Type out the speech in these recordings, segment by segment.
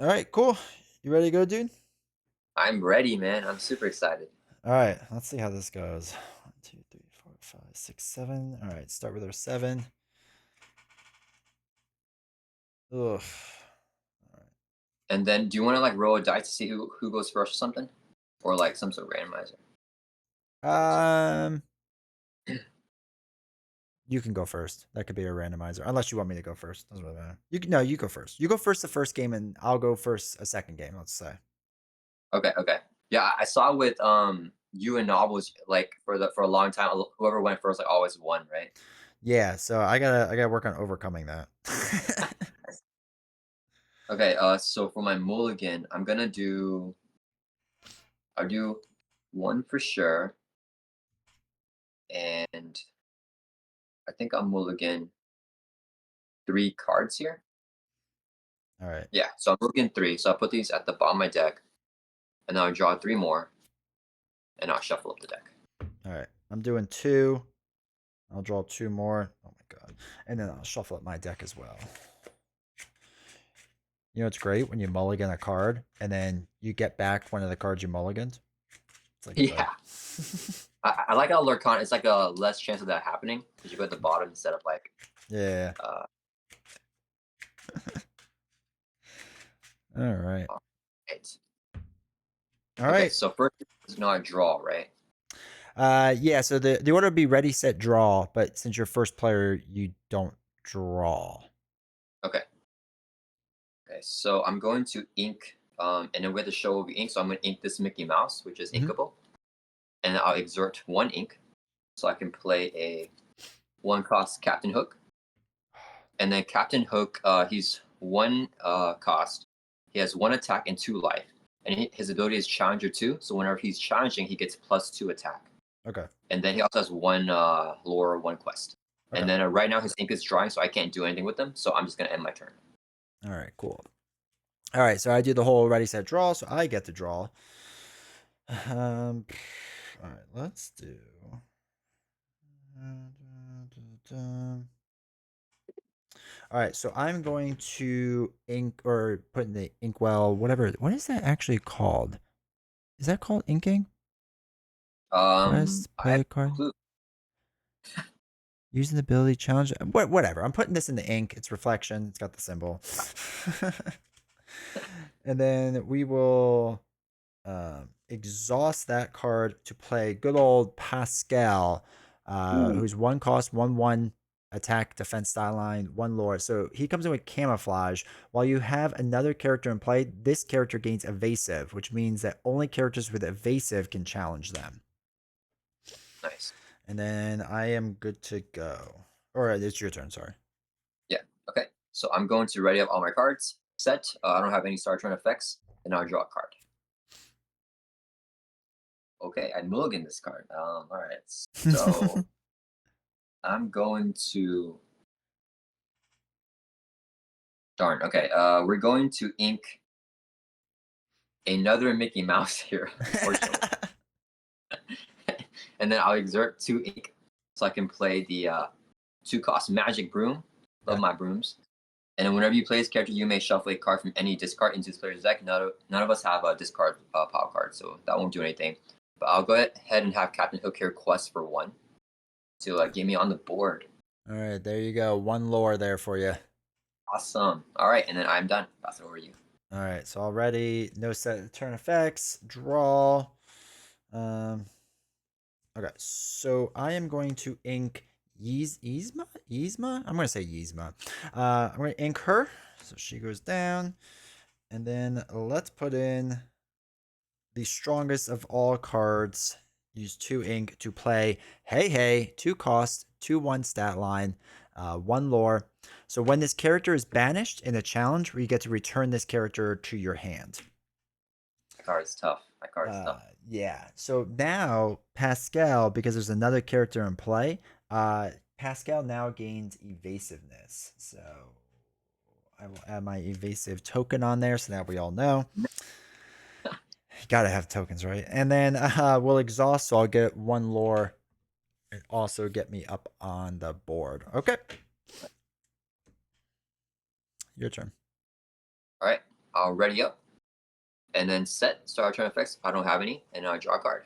All right, cool. You ready to go, dude? I'm ready, man. I'm super excited. All right, let's see how this goes. 1, 2, 3, 4, 5, 6, 7. All right, start with our 7. Ugh. All And then, do you want to like roll a dice to see who goes first or something, or like some sort of randomizer? right. You can go first. That could be a randomizer, unless you want me to go first. Doesn't really matter. You can, no, you go first. You go first the first game, and I'll go first a second game. Let's say. Okay, okay. Yeah, I saw with you and novels like for a long time. Whoever went first like always won, right? Yeah, so I gotta work on overcoming that. Okay. So for my mulligan, I'll do one for sure, and I think I'll mulligan 3 cards here. All right, Yeah. So I'm mulligan 3. So I'll put these at the bottom of my deck, and then I'll draw 3 more, and I'll shuffle up the deck. all right. I'm doing 2. I'll draw 2 more. Oh my god, and then I'll shuffle up my deck as well. You know, it's great when you mulligan a card and then you get back one of the cards you mulliganed. It's like the Yeah. I like how Lorcana. It's like a less chance of that happening because you go at the bottom instead of like. yeah. Uh, All right. it's, All okay, right. so first is not a draw, right? Yeah. So the order would be ready, set, draw. But since you're first player, you don't draw. Okay. Okay. So I'm going to ink, and then where the show will be ink. So I'm going to ink this Mickey Mouse, which is Hmm. inkable, and I'll exert 1 ink, so I can play a 1 cost Captain Hook, and then Captain Hook, he's 1 cost. He has 1 attack and 2 life, and his ability is Challenger 2. So whenever he's challenging, he gets +2 attack. Okay. And then he also has 1 lore, 1 quest. Okay. And then right now his ink is drying, so I can't do anything with him. So I'm just gonna end my turn. All right. Cool. All right. So I do the whole ready, set, draw. So I get to draw. All right. Let's do. All right, so I'm going to ink or put in the inkwell, whatever. What is that actually called? Is that called inking? Quest, I play have a no card, clue. using the ability challenge. Whatever. I'm putting this in the ink. It's reflection. It's got the symbol. And then we will exhaust that card to play good old Pascal, Ooh, who's 1 cost, 1/1 attack, defense style line, 1 lore. So he comes in with camouflage. While you have another character in play, this character gains evasive, which means that only characters with evasive can challenge them. nice. And then I am good to go. Or it's your turn, sorry. Yeah. Okay. So I'm going to ready up all my cards. Set. I don't have any star turn effects, and I'll draw a card. Okay, I mulligan this card. All right. So I'm going to. Darn. Okay. We're going to ink another Mickey Mouse here, unfortunately. And then I'll exert 2 ink, so I can play the 2 cost Magic Broom. Love Okay. my brooms. And then whenever you play this character, you may shuffle a card from any discard into this player's deck. None of us have a discard power card, so that won't do anything. But I'll go ahead and have Captain Hook here quest for 1 to get me on the board. All right, there you go. 1 lore there for you. Awesome. All right, and then I'm done. Pass it over to you. All right, so already no set turn effects. Draw. Um, okay, so I am going to ink Yzma? Yzma? I'm going to say Yzma. I'm going to ink her. So she goes down. And then let's put in the strongest of all cards. Use 2 ink to play Hey Hey, 2 cost, 2/1 stat line, 1 lore. So when this character is banished in a challenge, we get to return this character to your hand. That card is tough. That card is tough. Yeah. So now Pascal, because there's another character in play, Pascal now gains evasiveness. So I will add my evasive token on there so that we all know. Gotta have tokens, right? And then we'll exhaust, so I'll get 1 lore and also get me up on the board. Okay. Your turn. All right. I'll ready up, and then set start turn effects. I don't have any, and I'll draw a card.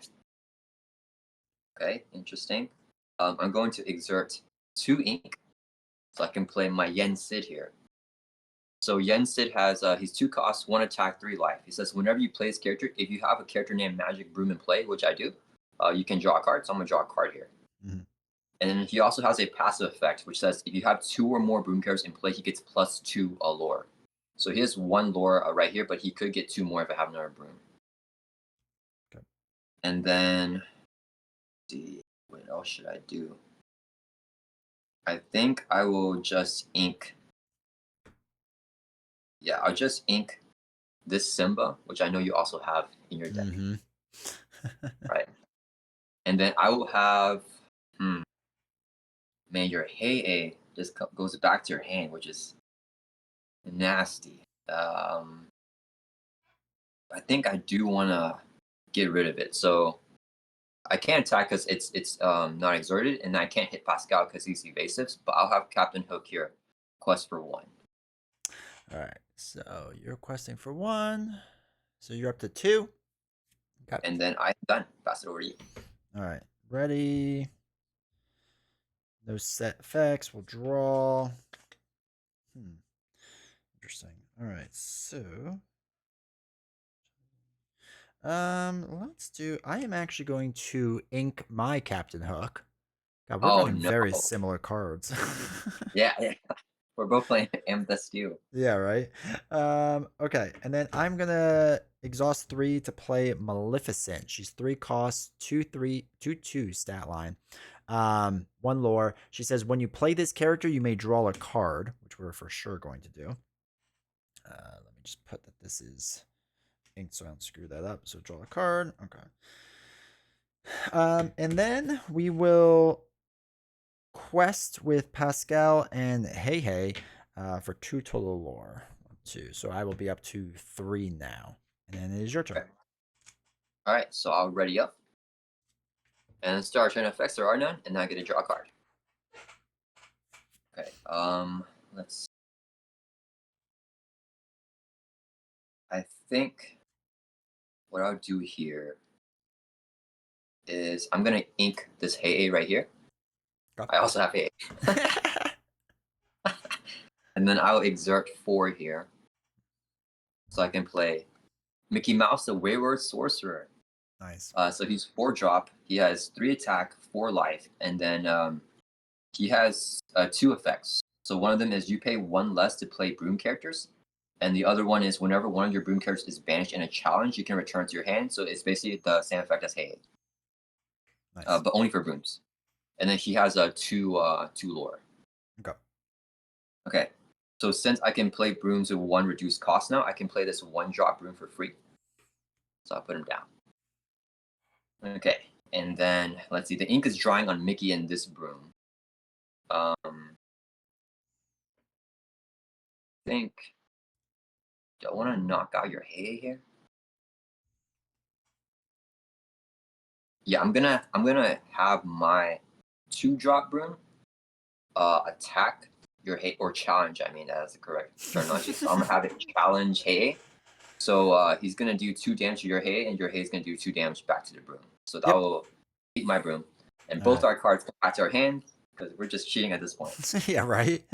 Okay, interesting. I'm going to exert 2 ink, so I can play my Yen Sid here. So Yen Sid has he's 2 costs, 1 attack, 3 life. He says whenever you play this character, if you have a character named Magic Broom in play, which I do, you can draw a card. So I'm gonna draw a card here. Mhm. And then he also has a passive effect, which says if you have 2 or more Broom characters in play, he gets +2 lore. So he has 1 lore right here, but he could get 2 more if I have another Broom. Okay. And then, what else should I do? I think I will just ink. Yeah, I'll just ink this Simba, which I know you also have in your deck, Mhm. right? And then I will have, man, your Hey A just goes back to your hand, which is nasty. I think I do want to get rid of it. So I can't attack because it's not exerted, and I can't hit Pascal because he's evasive. But I'll have Captain Hook here, quest for 1. All right. So you're questing for 1. So you're up to 2. Okay. And then I'm done. Pass it over to you. All right. Ready. No set effects. We'll draw. Interesting. All right. So let's do. I am actually going to ink my Captain Hook. God, we're Oh running no. very similar cards. Yeah, yeah. We're both playing Amethyst Steel. Yeah, right. Okay, and then I'm gonna exhaust 3 to play Maleficent. She's 3 costs, 2/3, 2/2 stat line. 1 lore. She says when you play this character, you may draw a card, which we're for sure going to do. Let me just put that this is inked so I don't screw that up. So draw a card. Okay. And then we will quest with Pascal and Hey Hey for 2 total lore. 2. So I will be up to 3 now. And then it is your turn. Okay. All right, so I'll ready up. And start turn effects, there are none, and now I get to draw a card. Okay, let's. I think what I'll do here is I'm gonna ink this Hey A right here. I also have Hey A. And then I'll exert 4 here. So I can play Mickey Mouse, the Wayward Sorcerer. Nice. So he's 4 drop. He has 3 attack, 4 life, and then he has 2 effects. So one of them is you pay 1 less to play Broom characters, and the other one is whenever one of your Broom characters is banished in a challenge, you can return to your hand. So it's basically the same effect as Hey, Nice. but only for Brooms. And then he has a 2 lore. Okay. Okay. So since I can play Brooms with 1 reduced cost now, I can play this 1 drop Broom for free. So I'll put him down. Okay. And then let's see. The ink is drying on Mickey and this Broom. I think. Do I want to knock out your Hey here? Yeah, I'm gonna have my 2 drop Broom attack your Hey, or challenge. I mean, that's the correct terminology. So I'm gonna have it challenge Hey. So he's gonna do 2 damage to your Hey, and your Hey is gonna do 2 damage back to the Broom. So that will beat my Broom, and both our cards come back to our hand because we're just cheating at this point. Yeah, right.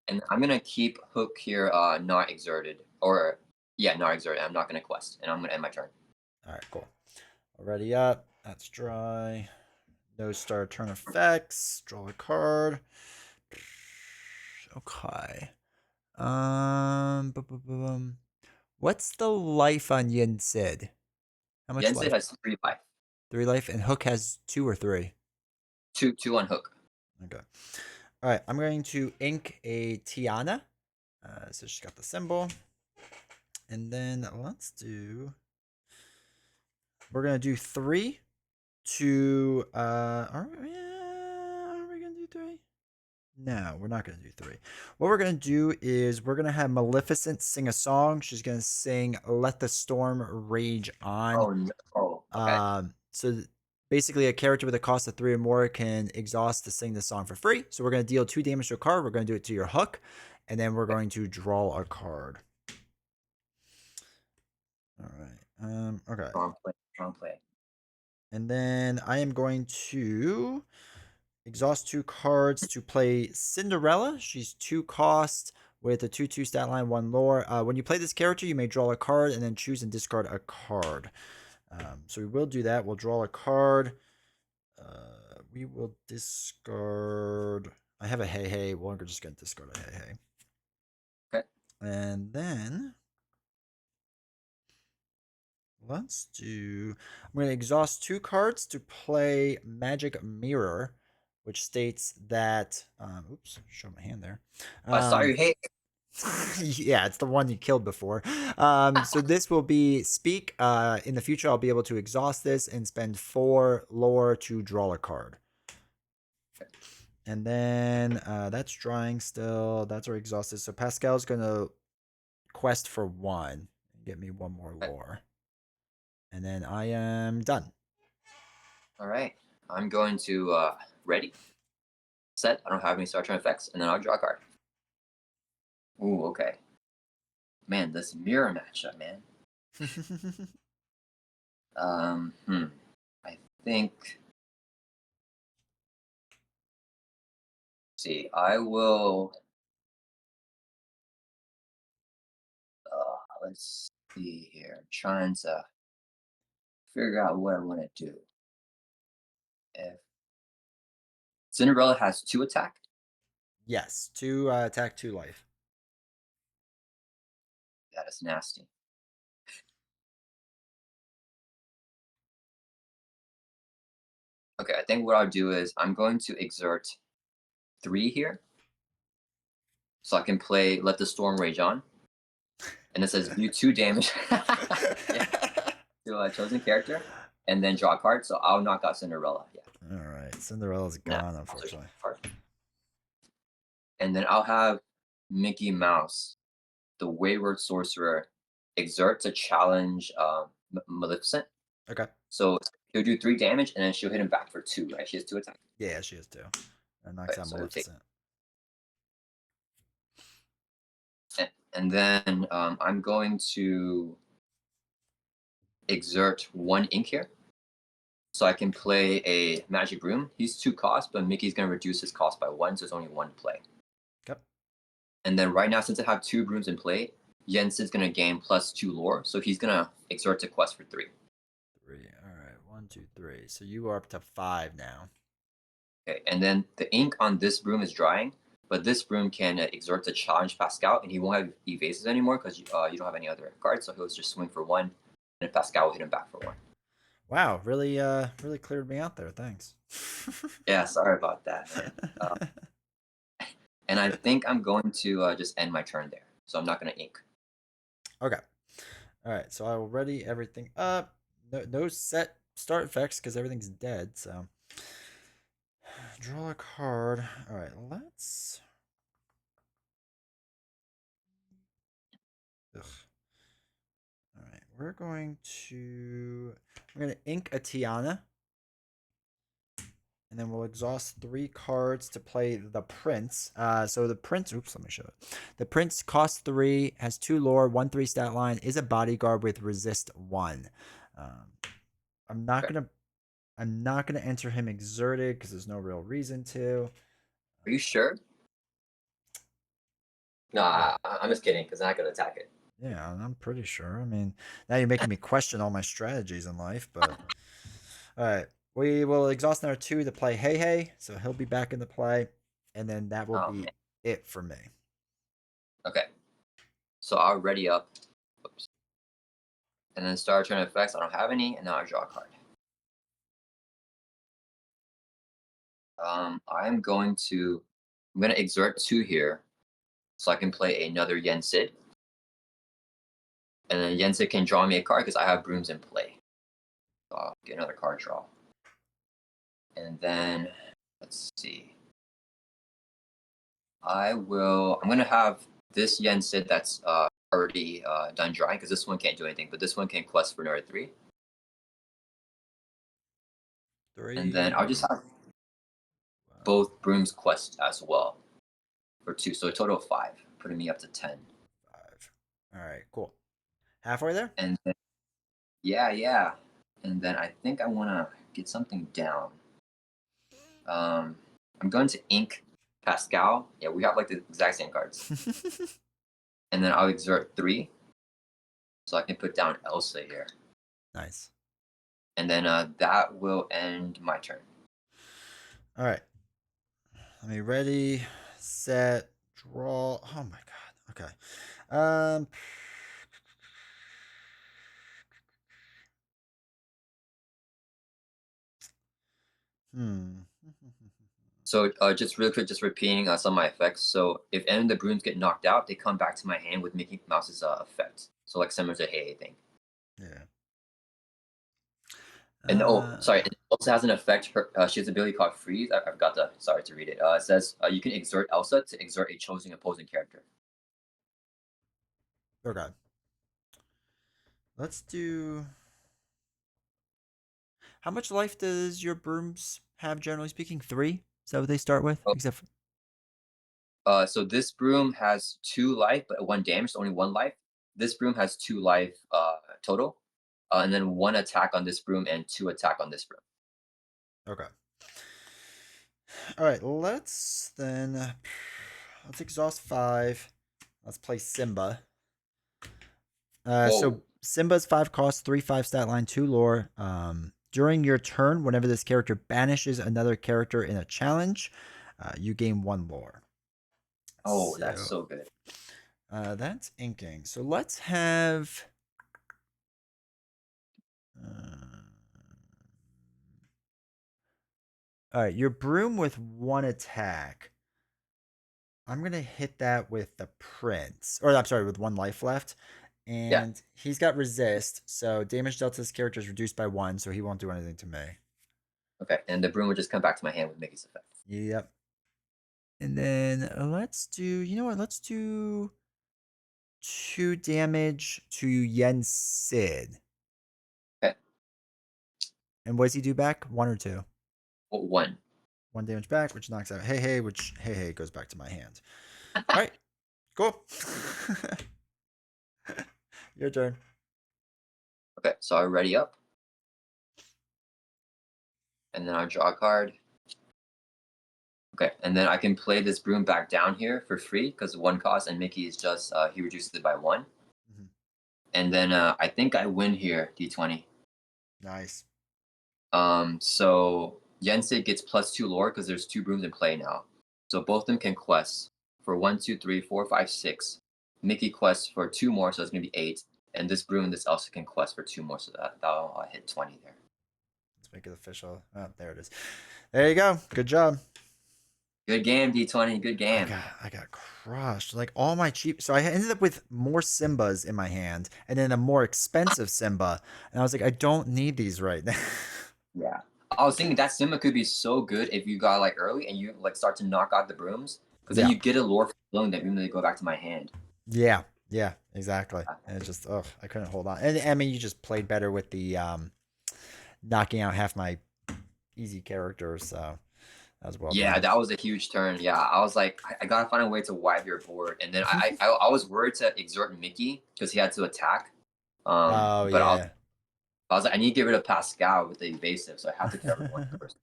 And I'm gonna keep Hook here, not exerted, or yeah, not exerted. I'm not gonna quest, and I'm gonna end my turn. All right, cool. Already up. That's dry. No start turn effects. Draw a card. Okay. What's the life on Yin Sid? How much Yensid life? has 3 life, 3 life, and Hook has 2 or 3. 2 on Hook. Okay. All right. I'm going to ink a Tiana. So she's got the symbol, and then let's do. We're gonna do 3 to. Are we gonna do 3? No, we're not going to do 3. What we're going to do is we're going to have Maleficent sing a song. She's going to sing Let the Storm Rage On. Oh no! Oh, okay. So basically, a character with a cost of 3 or more can exhaust to sing the song for free. So we're going to deal 2 damage to a card. We're going to do it to your Hook. and then we're going to draw a card. All right. Okay. Strong play. Strong play. And then I am going to exhaust 2 cards to play Cinderella. She's 2 cost with a 2/2 stat line, 1 lore. When you play this character, you may draw a card and then choose and discard a card. So we will do that. We'll draw a card. We will discard. I have a hey hey. We're just going to discard a hey hey. Okay. And then let's do. I'm going to exhaust 2 cards to play Magic Mirror, which states that. Oops, show my hand there. I saw your hate. Yeah, it's the one you killed before. So this will be speak. In the future, I'll be able to exhaust this and spend 4 lore to draw a card. And then that's drawing still. That's already exhausted. So Pascal's gonna quest for 1. Get me 1 more lore. And then I am done. All right. I'm going to ready, set. I don't have any star turn effects, and then I'll draw a card. Ooh, okay. Man, this mirror matchup, man. I think. See, I will. Let's see here. I'm trying to figure out what I want to do. If Cinderella has 2 attack, Yes, 2 attack, 2 life. that is nasty. Okay, I think what I'll do is I'm going to exert 3 here, so I can play Let the Storm Rage On, and it says do 2 damage. Yeah, to a chosen character, and then draw a card. So I'll knock out Cinderella. Yeah. All right, Cinderella's gone, unfortunately. And then I'll have Mickey Mouse, the Wayward Sorcerer, exert to challenge Maleficent. Okay. So he'll do 3 damage, and then she'll hit him back for 2. Right? She has 2 attacks. Yeah, she has 2. That knocks out So Maleficent. And then I'm going to exert 1 ink here. So I can play a Magic Broom. He's 2 cost, but Mickey's going to reduce his cost by 1, so it's only 1 play. Okay. And then right now, since I have 2 brooms in play, Jensen's going to gain +2 lore, so he's going to exert to quest for 3. 3. All right. 1, 2, 3. So you are up to 5 now. Okay, and then the ink on this broom is drying, but this broom can exert to challenge Pascal, and he won't have evasives anymore because you don't have any other cards, so he'll just swing for 1, and Pascal will hit him back for 1. Wow, really cleared me out there. Thanks. Yeah, sorry about that, man. And I think I'm going to just end my turn there, so I'm not going to ink. Okay. All right. So I will ready everything up. No set start effects because everything's dead. So draw a card. All right. Let's. Ugh. All right. We're going to. I'm going to ink a Tiana. And then we'll exhaust 3 cards to play the Prince. So the Prince, oops, let me show it. The Prince costs 3, has 2 lore, 1/3 stat line, is a bodyguard with resist 1. I'm not gonna enter him exerted because there's no real reason to. Are you sure? Nah, I'm just kidding, because I'm not going to attack it. Yeah, I'm pretty sure. I mean, now you're making me question all my strategies in life, but all right. We will exhaust number 2 to play Hey Hey, so he'll be back in the play, and then that will be Man. it for me. Okay, so I'll ready up. Oops. And then start turn effects. I don't have any, and now I draw a card. I'm going to exert 2 here, so I can play another Yen Sid. And then Yen Sid can draw me a card because I have brooms in play. So I'll get another card draw. And then let's see. I'm gonna have this Yen Sid that's already done drawing because this one can't do anything, but this one can quest for another 3. 3. And then I'll just have both brooms quest as well for 2, so a total of 5 putting me up to 10. 5. All right, cool. Halfway there? And then, yeah, yeah. And then I think I want to get something down. I'm going to ink Pascal. Yeah, we have like the exact same cards. And then I'll exert 3. So I can put down Elsa here. Nice. And then that will end my turn. All right. Let me ready, set, draw. Oh my god. Okay. Um. Hmm. So just really quick, just repeating some of my effects. So if any of the brooms get knocked out, they come back to my hand with Mickey Mouse's effect. So like similar to Hey thing. Yeah. And oh, Uh. sorry, it also has an effect. She has an ability called Freeze. I forgot to sorry to read it. It says you can exert Elsa to exert a chosen opposing character. Okay. Let's do. How much life does your brooms have, generally speaking? 3? Is that what they start with? Oh, Except for. so this broom has 2 life, but 1 damage, so only 1 life. This broom has 2 life total, and then 1 attack on this broom and 2 attack on this broom. Okay. All right. Let's then. Let's exhaust 5. Let's play Simba. So Whoa! Simba's 5 cost, 3/5 stat line, 2 lore. During your turn, whenever this character banishes another character in a challenge, you gain 1 lore. Oh, that's So so good. that's inking. So let's have. Uh, all right, your broom with 1 attack. I'm gonna hit that with the prince, or I'm sorry, with 1 life left, Yeah. and he's got resist, so damage dealt to this character is reduced by 1, so he won't do anything to me. Okay, and the broom would just come back to my hand with Mickey's effect. Yep. And then let's do, you know what? Let's do 2 damage to Yen Sid. Okay. And what does he do back? 1 or 2? Well, 1. 1 damage back, which knocks out Hey Hey, which Hey Hey goes back to my hand. All right, cool. Your turn. Okay, so I ready up, and then I draw a card. Okay, and then I can play this broom back down here for free because 1 cost, and Mickey is just he reduces it by 1. Mhm. And then I think I win here, D20. Nice. So Yensid gets +2 lore because there's 2 brooms in play now. So both of them can quest for 1, 2, 3, 4, 5, 6. Mickey quests for 2 more, so it's gonna be 8. And this broom and this Elsa can quest for 2 more, so that'll hit 20 there. Let's make it official. Oh, there it is. There you go. Good job. Good game, D20. Good game. I got crushed. Like all my cheap. So I ended up with more Simbas in my hand, and then a more expensive Simba. And I was like, I don't need these right now. Yeah. I was thinking that Simba could be so good if you got like early and you like start to knock out the brooms, because then Yeah. you get a lore for blowing them even though they go back to my hand. Yeah. Yeah. Exactly. And it just, oh, I couldn't hold on. And I mean, you just played better with the knocking out half my easy characters. So that was well Yeah, done. that was a huge turn. Yeah, I was like, I gotta find a way to wipe your board, and then I was worried to exert Mickey because he had to attack. Oh But yeah. I was like, I need to get rid of Pascal with the evasive, so I have to get everyone first.